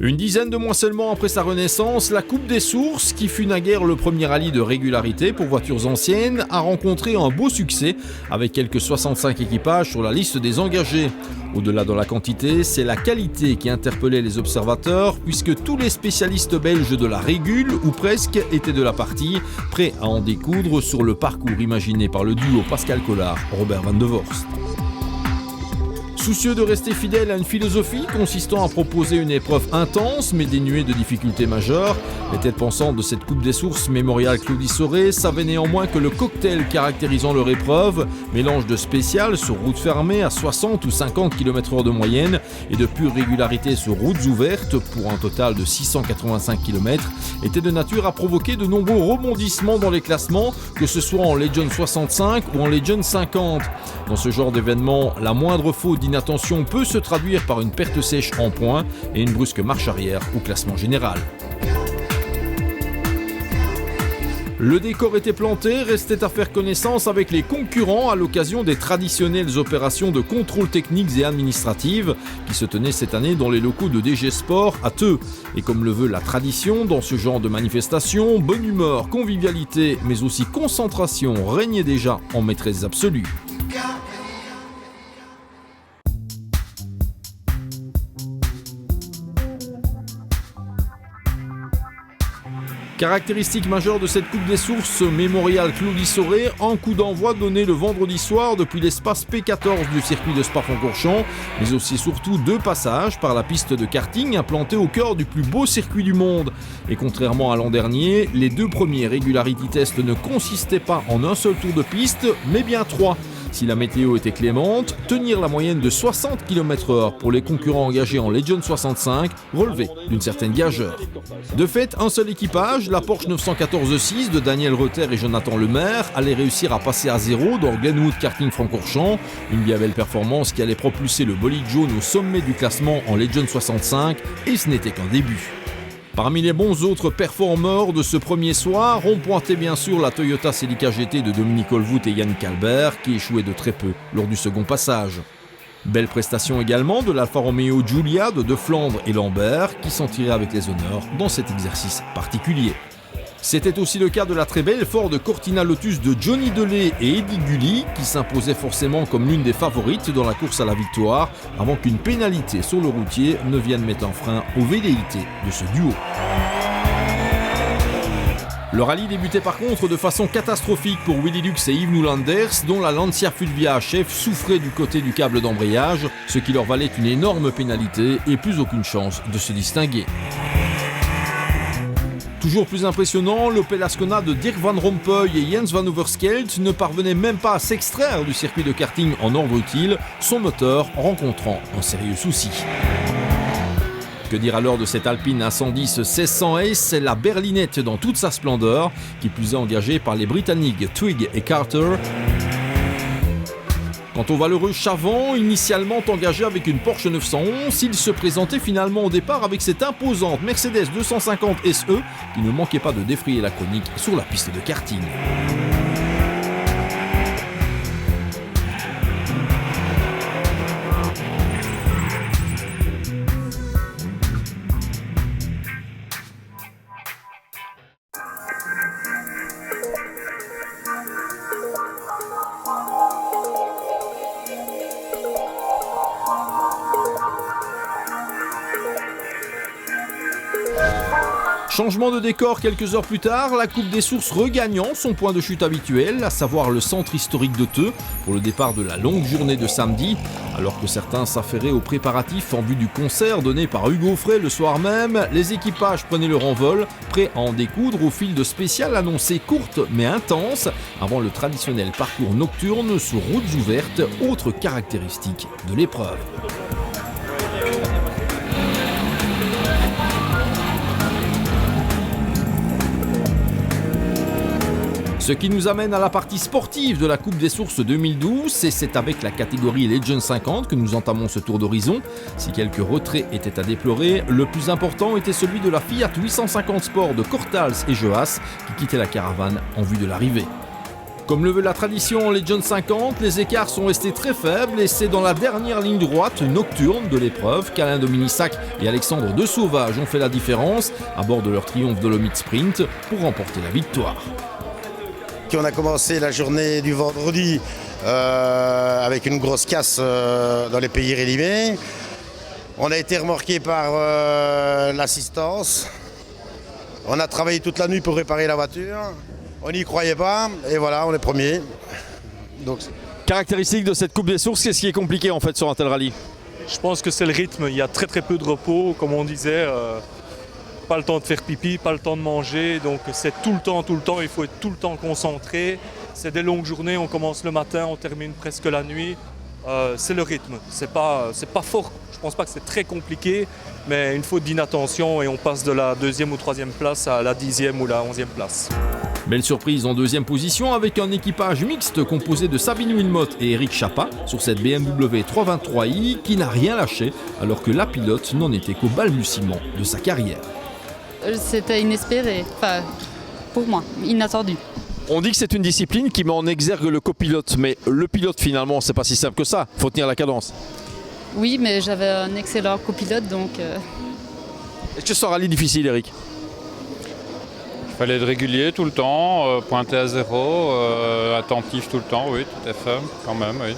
Une dizaine de mois seulement après sa renaissance, la Coupe des Sources, qui fut naguère le premier rallye de régularité pour voitures anciennes, a rencontré un beau succès avec quelques 65 équipages sur la liste des engagés. Au-delà de la quantité, c'est la qualité qui interpellait les observateurs puisque tous les spécialistes belges de la régule, ou presque, étaient de la partie, prêts à en découdre sur le parcours imaginé par le duo Pascal Collard-Robert Van de Vorst. Soucieux de rester fidèle à une philosophie consistant à proposer une épreuve intense mais dénuée de difficultés majeures, les têtes pensantes de cette Coupe des Sources Mémorial Claudie Soré savaient néanmoins que le cocktail caractérisant leur épreuve, mélange de spécial sur route fermée à 60 ou 50 km/h de moyenne et de pure régularité sur routes ouvertes pour un total de 685 km, était de nature à provoquer de nombreux rebondissements dans les classements, que ce soit en Legend 65 ou en Legend 50. Dans ce genre d'événement, la moindre faute d'inattention peut se traduire par une perte sèche en points et une brusque marche arrière au classement général. Le décor était planté, restait à faire connaissance avec les concurrents à l'occasion des traditionnelles opérations de contrôle techniques et administratives qui se tenaient cette année dans les locaux de DG Sport à Theux. Et comme le veut la tradition, dans ce genre de manifestation, bonne humeur, convivialité, mais aussi concentration régnaient déjà en maîtresse absolue. Caractéristique majeure de cette Coupe des Sources Mémorial Claudie Soré, un coup d'envoi donné le vendredi soir depuis l'espace P14 du circuit de Spa-Francorchamps, mais aussi surtout 2 passages par la piste de karting implantée au cœur du plus beau circuit du monde. Et contrairement à l'an dernier, les 2 premiers Regularity Tests ne consistaient pas en un seul tour de piste, mais bien 3. Si la météo était clémente, tenir la moyenne de 60 km/h pour les concurrents engagés en Legend 65 relevait d'une certaine gageure. De fait, un seul équipage, la Porsche 914-6 de Daniel Reuter et Jonathan Lemaire, allait réussir à passer à 0 dans Glenwood Karting Francorchamps, une bien belle performance qui allait propulser le bolide jaune au sommet du classement en Legend 65, et ce n'était qu'un début. Parmi les bons autres performeurs de ce premier soir, on pointait bien sûr la Toyota Celica GT de Dominique Olvoet et Yannick Albert, qui échouaient de très peu lors du second passage. Belle prestation également de l'Alfa Romeo Giulia de Flandre et Lambert, qui s'en tiraient avec les honneurs dans cet exercice particulier. C'était aussi le cas de la très belle Ford Cortina Lotus de Johnny Delay et Eddie Gully, qui s'imposait forcément comme l'une des favorites dans la course à la victoire, avant qu'une pénalité sur le routier ne vienne mettre un frein aux velléités de ce duo. Le rallye débutait par contre de façon catastrophique pour Willy Lux et Yves Noulanders, dont la Lancia Fulvia chef souffrait du côté du câble d'embrayage, ce qui leur valait une énorme pénalité et plus aucune chance de se distinguer. Toujours plus impressionnant, l'Opel Ascona de Dirk Van Rompuy et Jens Van Overskelt ne parvenait même pas à s'extraire du circuit de karting en ordre utile, son moteur rencontrant un sérieux souci. Que dire alors de cette Alpine A110 1600 Ace, la berlinette dans toute sa splendeur, qui plus est engagée par les Britanniques Twigg et Carter. Quant au valeureux Chavant, initialement engagé avec une Porsche 911, il se présentait finalement au départ avec cette imposante Mercedes 250 SE qui ne manquait pas de défrayer la chronique sur la piste de karting. Changement de décor quelques heures plus tard, la Coupe des Sources regagnant son point de chute habituel, à savoir le centre historique de Theux, pour le départ de la longue journée de samedi, alors que certains s'affairaient aux préparatifs en vue du concert donné par Hugo Frey le soir même, les équipages prenaient leur envol, prêts à en découdre au fil de spéciales annoncées courtes mais intenses, avant le traditionnel parcours nocturne sur routes ouvertes, autre caractéristique de l'épreuve. Ce qui nous amène à la partie sportive de la Coupe des Sources 2012, et c'est avec la catégorie Legend 50 que nous entamons ce tour d'horizon. Si quelques retraits étaient à déplorer, le plus important était celui de la Fiat 850 Sport de Cortals et Joas qui quittait la caravane en vue de l'arrivée. Comme le veut la tradition Legend 50, les écarts sont restés très faibles et c'est dans la dernière ligne droite nocturne de l'épreuve qu'Alain Dominissac et Alexandre De Sauvage ont fait la différence à bord de leur Triumph Dolomite Sprint pour remporter la victoire. On a commencé la journée du vendredi avec une grosse casse dans les pays rélimés. On a été remorqué par l'assistance. On a travaillé toute la nuit pour réparer la voiture. On n'y croyait pas et voilà, on est premier. Donc... Caractéristique de cette Coupe des Sources, qu'est-ce qui est compliqué en fait sur un tel rallye? Je pense que c'est le rythme. Il y a très peu de repos, comme on disait. Pas le temps de faire pipi, pas le temps de manger. Donc c'est tout le temps. Il faut être tout le temps concentré. C'est des longues journées. On commence le matin, on termine presque la nuit. C'est le rythme. C'est pas fort. Je pense pas que c'est très compliqué, mais une faute d'inattention et on passe de la 2e ou 3e place à la 10e ou la 11e place. Belle surprise en 2e position avec un équipage mixte composé de Sabine Wilmot et Eric Chapa sur cette BMW 323i qui n'a rien lâché alors que la pilote n'en était qu'au balbutiement de sa carrière. C'était inespéré, enfin pour moi, inattendu. On dit que c'est une discipline qui met en exergue le copilote, mais le pilote finalement c'est pas si simple que ça, faut tenir la cadence. Oui, mais j'avais un excellent copilote donc... Est-ce que c'est un rallye difficile, Eric? Il fallait être régulier tout le temps, pointer à zéro, attentif tout le temps, oui, tout à fait, quand même, oui.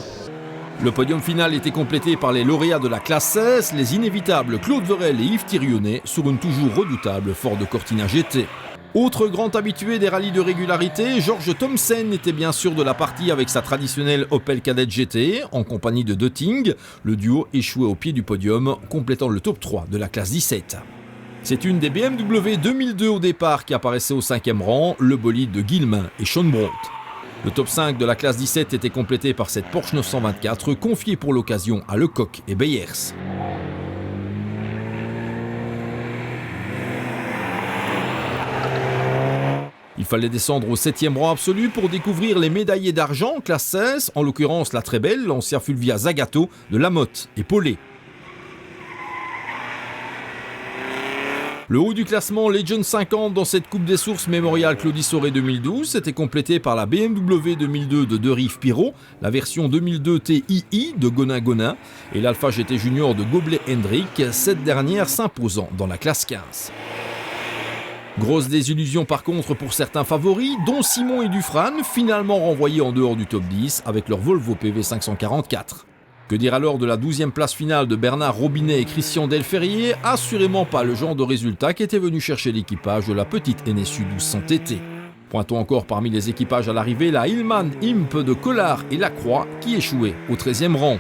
Le podium final était complété par les lauréats de la classe 16, les inévitables Claude Verel et Yves Thirionnet sur une toujours redoutable Ford Cortina GT. Autre grand habitué des rallyes de régularité, George Thomsen était bien sûr de la partie avec sa traditionnelle Opel Kadett GT en compagnie de Dutting. Le duo échouait au pied du podium, complétant le top 3 de la classe 17. C'est une des BMW 2002 au départ qui apparaissait au 5e rang, le bolide de Guillemin et Sean Brown. Le top 5 de la classe 17 était complété par cette Porsche 924 confiée pour l'occasion à Lecoq et Beyers. Il fallait descendre au 7e rang absolu pour découvrir les médaillés d'argent classe 16, en l'occurrence la très belle Lancia Fulvia Zagato de Lamotte et Paulet. Le haut du classement Legend 50 dans cette Coupe des Sources Mémorial Claudie Soré 2012 était complété par la BMW 2002 de De Rive Pirot, la version 2002 TII de Gonin et l'Alpha GT Junior de Goblet Hendrick, cette dernière s'imposant dans la classe 15. Grosse désillusion par contre pour certains favoris, dont Simon et Dufresne, finalement renvoyés en dehors du top 10 avec leur Volvo PV 544. Que dire alors de la 12e place finale de Bernard Robinet et Christian Delferrier, assurément pas le genre de résultat qui était venu chercher l'équipage de la petite NSU 1200 TT. Pointons encore parmi les équipages à l'arrivée la Hillman Imp de Collard et Lacroix qui échouaient au 13e rang.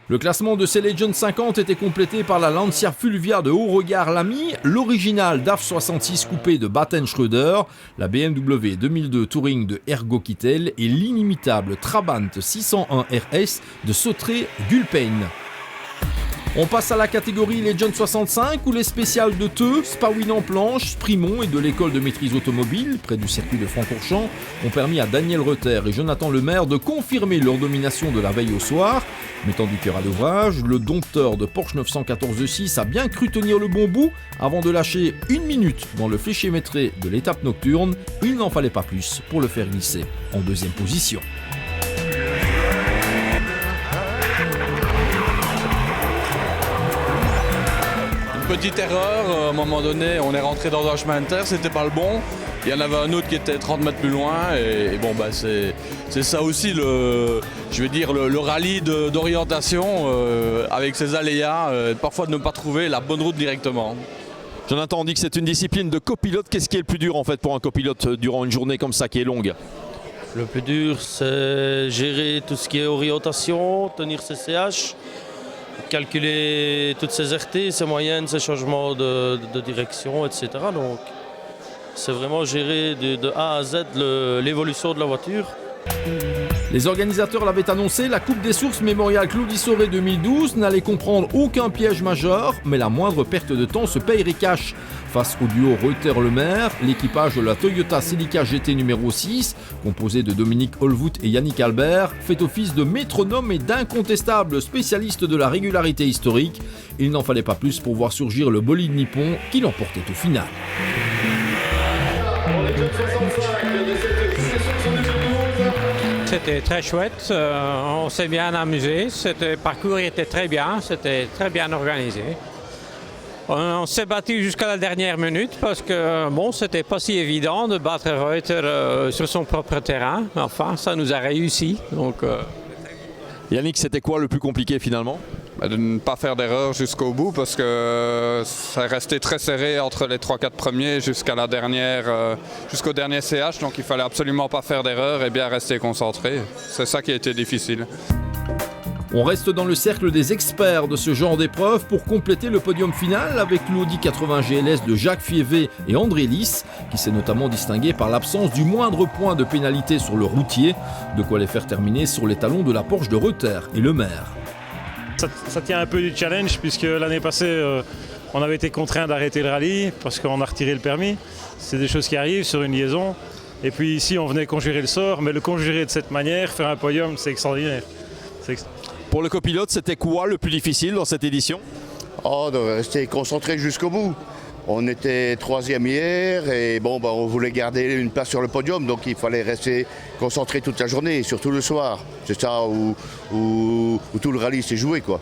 Le classement de ces Legend 50 était complété par la Lancia Fulvia de Haut-Regard Lamy, l'original DAF 66 coupé de Batten Schröder, la BMW 2002 Touring de Ergo Kittel et l'inimitable Trabant 601 RS de Sautré Gulpen. On passe à la catégorie Legend 65 où les spéciales de Teux, Spawin en planche, Sprimont et de l'école de maîtrise automobile près du circuit de Francorchamps ont permis à Daniel Reuter et Jonathan Lemaire de confirmer leur domination de la veille au soir. Mettant du cœur à l'ouvrage, le dompteur de Porsche 914-6 a bien cru tenir le bon bout avant de lâcher 1 minute dans le fléchémétré de l'étape nocturne. Il n'en fallait pas plus pour le faire glisser en 2e position. Petite erreur, à un moment donné, on est rentré dans un chemin de terre, c'était pas le bon. Il y en avait un autre qui était 30 mètres plus loin et bon, bah, c'est ça aussi le rallye d'orientation avec ses aléas, parfois de ne pas trouver la bonne route directement. Jonathan, on dit que c'est une discipline de copilote. Qu'est-ce qui est le plus dur en fait pour un copilote durant une journée comme ça qui est longue? Le plus dur, c'est gérer tout ce qui est orientation, tenir ses CH, calculer toutes ses RT, ses moyennes, ses changements de direction, etc. Donc c'est vraiment gérer de A à Z l'évolution de la voiture. Les organisateurs l'avaient annoncé, la Coupe des Sources Mémorial Claudie Soré 2012 n'allait comprendre aucun piège majeur, mais la moindre perte de temps se payerait cash. Face au duo Reuter-Lemaire, l'équipage de la Toyota Celica GT numéro 6, composé de Dominique Holvout et Yannick Albert, fait office de métronome et d'incontestable spécialiste de la régularité historique. Il n'en fallait pas plus pour voir surgir le bolide nippon qui l'emportait au final. Pour les 65 de cette Coupe des Sources 2012, C'était très chouette, on s'est bien amusé, le parcours était très bien, c'était très bien organisé. On s'est battu jusqu'à la dernière minute parce que bon, c'était pas si évident de battre Reuter sur son propre terrain, mais enfin ça nous a réussi. Donc, Yannick, c'était quoi le plus compliqué finalement ? De ne pas faire d'erreur jusqu'au bout parce que ça restait très serré entre les 3-4 premiers jusqu'au dernier CH, donc il fallait absolument pas faire d'erreur et bien rester concentré. C'est ça qui a été difficile. On reste dans le cercle des experts de ce genre d'épreuve pour compléter le podium final avec l'Audi 80 GLS de Jacques Fievé et André Lys, qui s'est notamment distingué par l'absence du moindre point de pénalité sur le routier, de quoi les faire terminer sur les talons de la Porsche de Reuter et Le Maire. Ça tient un peu du challenge puisque l'année passée on avait été contraint d'arrêter le rallye parce qu'on a retiré le permis. C'est des choses qui arrivent sur une liaison. Et puis ici on venait conjurer le sort, mais le conjurer de cette manière, faire un podium, c'est extraordinaire. Pour le copilote, c'était quoi le plus difficile dans cette édition ? De rester concentré jusqu'au bout. On était 3e hier et on voulait garder une place sur le podium, donc il fallait rester concentré toute la journée, surtout le soir. C'est ça où tout le rallye s'est joué, quoi.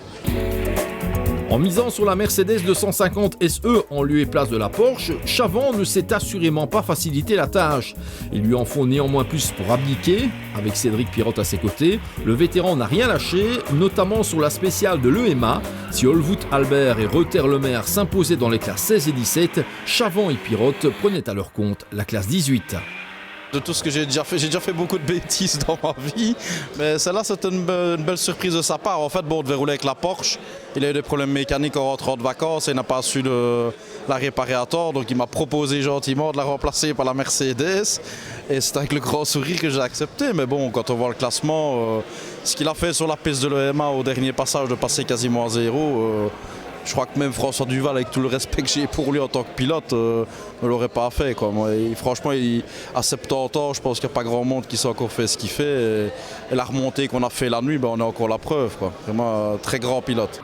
En misant sur la Mercedes 250 SE en lieu et place de la Porsche, Chavant ne s'est assurément pas facilité la tâche. Il lui en faut néanmoins plus pour abdiquer. Avec Cédric Pirotte à ses côtés, le vétéran n'a rien lâché, notamment sur la spéciale de l'EMA. Si Olvoet Albert et Reuter Le Maire s'imposaient dans les classes 16 et 17, Chavant et Pirotte prenaient à leur compte la classe 18. De tout ce que j'ai déjà fait beaucoup de bêtises dans ma vie, mais celle-là c'était une belle surprise de sa part. En fait, on devait rouler avec la Porsche, il a eu des problèmes mécaniques en rentrant de vacances et il n'a pas su la réparer à temps, donc il m'a proposé gentiment de la remplacer par la Mercedes et c'est avec le grand sourire que j'ai accepté. Mais bon, quand on voit le classement, ce qu'il a fait sur la piste de l'EMA au dernier passage de passer quasiment à zéro, je crois que même François Duval, avec tout le respect que j'ai pour lui en tant que pilote, ne l'aurait pas fait, quoi. Franchement, à 70 ans, je pense qu'il n'y a pas grand monde qui sait encore fait ce qu'il fait. Et la remontée qu'on a fait la nuit, on a encore la preuve, quoi. Vraiment un très grand pilote.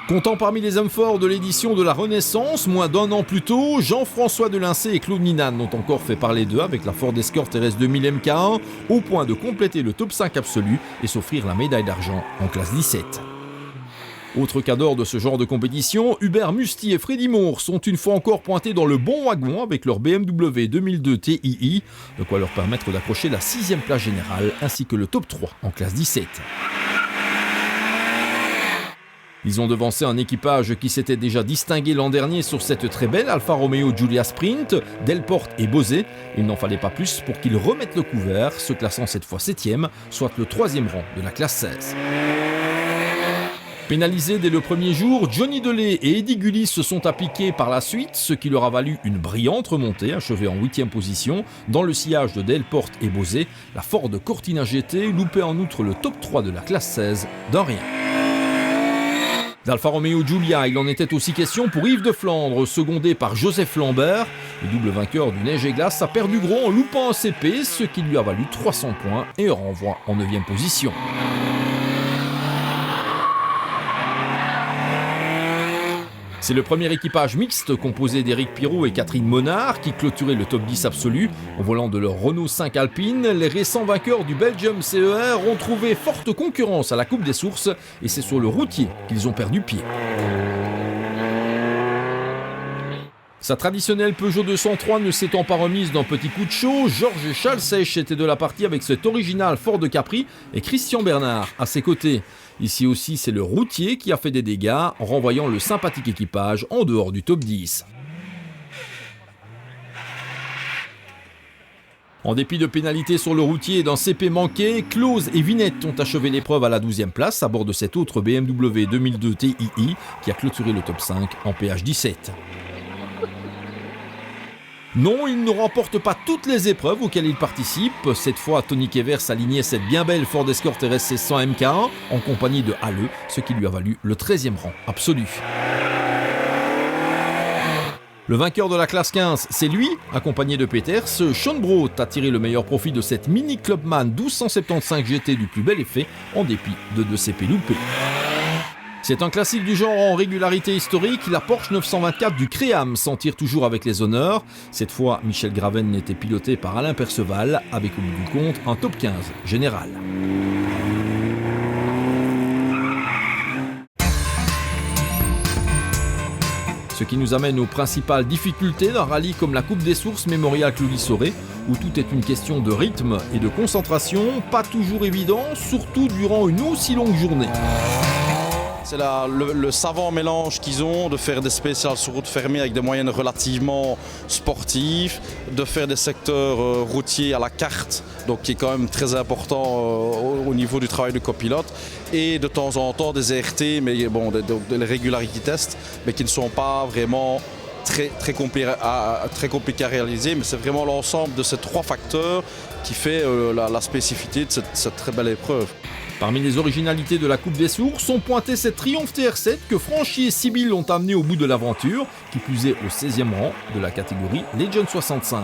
Comptant parmi les hommes forts de l'édition de la Renaissance, moins d'un an plus tôt, Jean-François Delancey et Claude Ninan ont encore fait parler d'eux avec la Ford Escort RS 2000 MK1, au point de compléter le top 5 absolu et s'offrir la médaille d'argent en classe 17. Autre cas d'or de ce genre de compétition, Hubert Musti et Freddy Moore sont une fois encore pointés dans le bon wagon avec leur BMW 2002 TII, de quoi leur permettre d'accrocher la 6e place générale ainsi que le top 3 en classe 17. Ils ont devancé un équipage qui s'était déjà distingué l'an dernier sur cette très belle Alfa Romeo Giulia Sprint, Delporte et Bosé. Il n'en fallait pas plus pour qu'ils remettent le couvert, se classant cette fois 7e, soit le 3e rang de la classe 16. Pénalisés dès le premier jour, Johnny Delay et Eddie Gullis se sont appliqués par la suite, ce qui leur a valu une brillante remontée, achevée en 8e position. Dans le sillage de Delporte et Bosé, la Ford Cortina GT loupait en outre le top 3 de la classe 16 d'un rien. D'Alfa Romeo Giulia, il en était aussi question pour Yves de Flandre, secondé par Joseph Lambert. Le double vainqueur du Neige et Glace a perdu gros en loupant un CP, ce qui lui a valu 300 points et un renvoi en 9e position. C'est le premier équipage mixte composé d'Éric Pirot et Catherine Monard qui clôturait le top 10 absolu. Au volant de leur Renault 5 Alpine, les récents vainqueurs du Belgium CER ont trouvé forte concurrence à la Coupe des Sources et c'est sur le routier qu'ils ont perdu pied. Sa traditionnelle Peugeot 203 ne s'étant pas remise d'un petit coup de chaud, Georges Chalsèche était de la partie avec cet original Ford Capri et Christian Bernard à ses côtés. Ici aussi, c'est le routier qui a fait des dégâts en renvoyant le sympathique équipage en dehors du top 10. En dépit de pénalités sur le routier et d'un CP manqué, Close et Vinette ont achevé l'épreuve à la 12e place à bord de cette autre BMW 2002 TII qui a clôturé le top 5 en PH17. Non, il ne remporte pas toutes les épreuves auxquelles il participe. Cette fois, Tony Kevers alignait cette bien belle Ford Escort RS 100 MK1 en compagnie de Halle, ce qui lui a valu le 13e rang absolu. Le vainqueur de la classe 15, c'est lui, accompagné de Peters. Sean Broad a tiré le meilleur profit de cette Mini Clubman 1275 GT du plus bel effet, en dépit de 2 CP loupés. C'est un classique du genre en régularité historique, la Porsche 924 du Créam s'en tire toujours avec les honneurs. Cette fois, Michel Graven était piloté par Alain Perceval, avec au bout du compte un top 15 général. Ce qui nous amène aux principales difficultés d'un rallye comme la Coupe des Sources Mémorial Cloudy-Soré, où tout est une question de rythme et de concentration, pas toujours évident, surtout durant une aussi longue journée. C'est le savant mélange qu'ils ont de faire des spéciales sur route fermée avec des moyennes relativement sportives, de faire des secteurs routiers à la carte, donc qui est quand même très important au niveau du travail de copilote, et de temps en temps des ERT, mais bon, des regularity tests, mais qui ne sont pas vraiment très compliqués à réaliser, mais c'est vraiment l'ensemble de ces trois facteurs qui fait la spécificité de cette très belle épreuve. Parmi les originalités de la Coupe des Sources, on pointait cette Triumph TR7 que Franchi et Sibyl ont amené au bout de l'aventure, qui plus est au 16e rang de la catégorie Legend 65.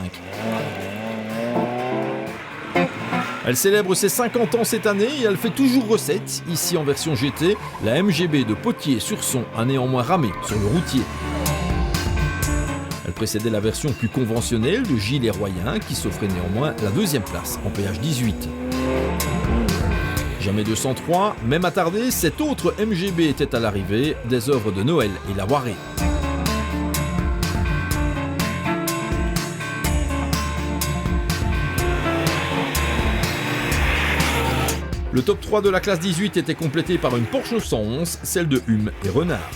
Elle célèbre ses 50 ans cette année et elle fait toujours recette. Ici en version GT, la MGB de Potier-sur-Son a néanmoins ramé sur le routier. Elle précédait la version plus conventionnelle de Gilles et Royen qui s'offrait néanmoins la deuxième place en PH18. Jamais 203, même attardé, cette autre MGB était à l'arrivée, des œuvres de Noël et la Warée. Le top 3 de la classe 18 était complété par une Porsche 911, celle de Hume et Renard.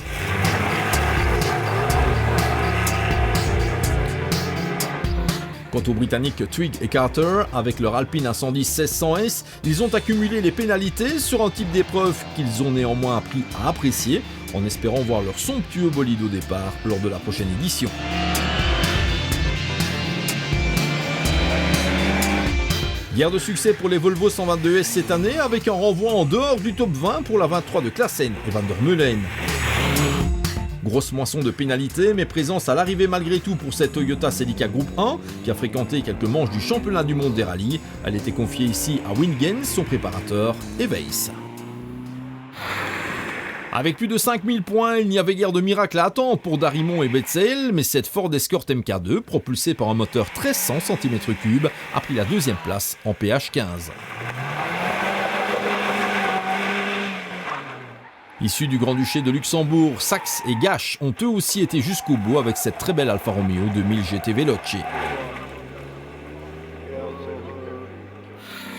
Quant aux Britanniques Twigg et Carter, avec leur Alpine Incendie 1600S, ils ont accumulé les pénalités sur un type d'épreuve qu'ils ont néanmoins appris à apprécier, en espérant voir leur somptueux bolide au départ lors de la prochaine édition. Guerre de succès pour les Volvo 122S cette année, avec un renvoi en dehors du top 20 pour la 23 de Classen et Van der Meulen. Grosse moisson de pénalités, mais présence à l'arrivée malgré tout pour cette Toyota Celica Group 1, qui a fréquenté quelques manches du championnat du monde des rallyes. Elle était confiée ici à Wingen, son préparateur, et Weiss. Avec plus de 5000 points, il n'y avait guère de miracle à attendre pour Darimon et Betzel, mais cette Ford Escort MK2, propulsée par un moteur 1300 cm3, a pris la deuxième place en PH15. Issus du Grand-Duché de Luxembourg, Saxe et Gache ont eux aussi été jusqu'au bout avec cette très belle Alfa Romeo 2000 GT Veloce.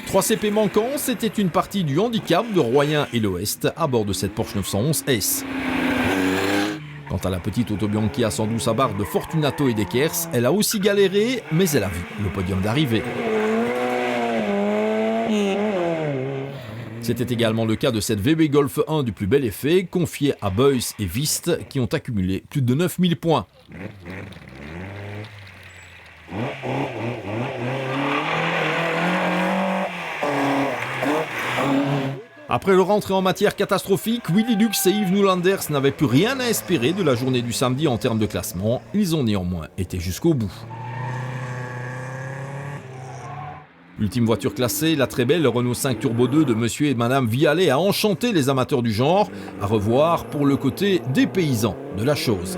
3 CP manquants, c'était une partie du handicap de Royen et l'Ouest à bord de cette Porsche 911S. Quant à la petite Autobianchi à 112 à barre de Fortunato et Dekers, elle a aussi galéré, mais elle a vu le podium d'arrivée. C'était également le cas de cette VB Golf 1 du plus bel effet, confiée à Beuys et Vist, qui ont accumulé plus de 9000 points. Après leur entrée en matière catastrophique, Willy Lux et Yves Noulanders n'avaient plus rien à espérer de la journée du samedi en termes de classement. Ils ont néanmoins été jusqu'au bout. Ultime voiture classée, la très belle Renault 5 Turbo 2 de Monsieur et Madame Vialet a enchanté les amateurs du genre, à revoir pour le côté des paysans de la chose.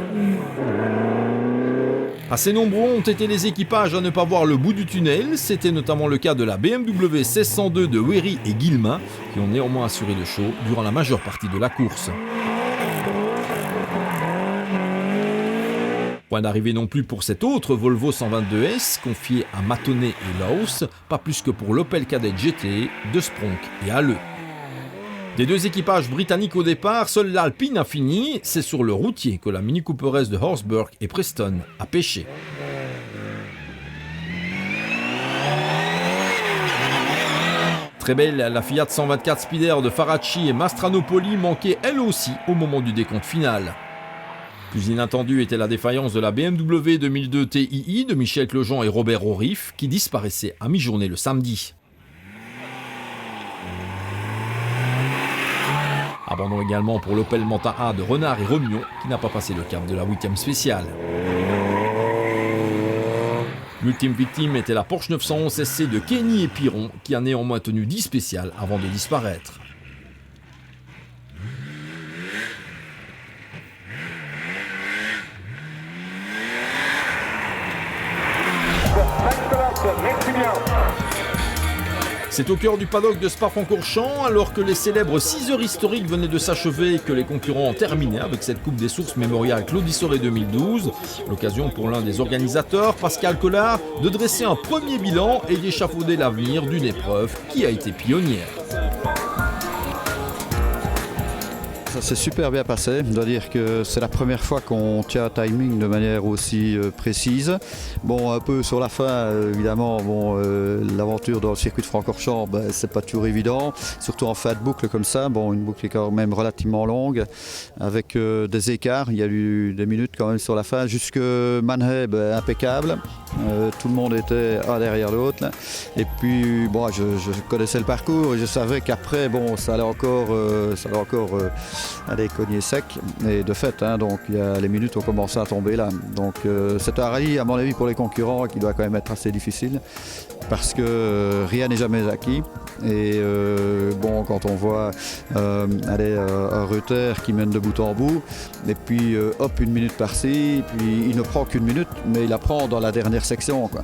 Assez nombreux ont été les équipages à ne pas voir le bout du tunnel, c'était notamment le cas de la BMW 1602 de Wery et Guillemin, qui ont néanmoins assuré le show durant la majeure partie de la course. Point d'arrivée non plus pour cette autre Volvo 122S, confiée à Matonnet et Laos, pas plus que pour l'Opel Kadett GT, de Spronk et Halleux. Des deux équipages britanniques au départ, seule l'Alpine a fini, c'est sur le routier que la Mini Cooper S de Horsburgh et Preston a pêché. Très belle, la Fiat 124 Spider de Faracci et Mastranopoli manquait elle aussi au moment du décompte final. Plus inattendue était la défaillance de la BMW 2002 TII de Michel Clojon et Robert Orif qui disparaissait à mi-journée le samedi. Abandon également pour l'Opel Manta A de Renard et Romeo qui n'a pas passé le cap de la 8e spéciale. L'ultime victime était la Porsche 911 SC de Kenny et Piron qui a néanmoins tenu 10 spéciales avant de disparaître. C'est au cœur du paddock de Spa-Francorchamps, alors que les célèbres 6 heures historiques venaient de s'achever, que les concurrents ont terminé avec cette Coupe des Sources mémoriale Claude Issoré 2012. L'occasion pour l'un des organisateurs, Pascal Collard, de dresser un premier bilan et d'échafauder l'avenir d'une épreuve qui a été pionnière. Ça s'est super bien passé. Je dois dire que c'est la première fois qu'on tient un timing de manière aussi précise. Bon, un peu sur la fin, évidemment, l'aventure dans le circuit de Francorchamps, c'est pas toujours évident. Surtout en fin de boucle comme ça. Bon, une boucle qui est quand même relativement longue, avec des écarts. Il y a eu des minutes quand même sur la fin. Jusque Manheb, impeccable. Tout le monde était un derrière l'autre. Et puis, bon, je connaissais le parcours et je savais qu'après, bon, ça allait encore aller cogner sec. Et de fait, donc les minutes ont commencé à tomber là. Donc c'est un rallye, à mon avis, pour les concurrents qui doit quand même être assez difficile parce que rien n'est jamais acquis. Et quand on voit un Reuter qui mène de bout en bout, et puis hop, une minute par-ci, puis il ne prend qu'une minute, mais il la prend dans la dernière section, quoi.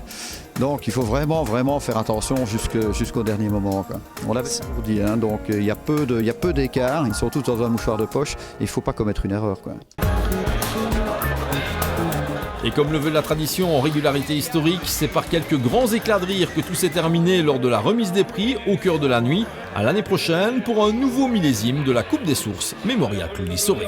Donc il faut vraiment faire attention jusqu'au dernier moment, quoi. On l'avait toujours dit, donc il y a peu d'écart, ils sont tous dans un mouchoir de poche, il ne faut pas commettre une erreur, quoi. Et comme le veut la tradition en régularité historique, c'est par quelques grands éclats de rire que tout s'est terminé lors de la remise des prix au cœur de la nuit. À l'année prochaine pour un nouveau millésime de la Coupe des Sources mémoriale Claude Issoré.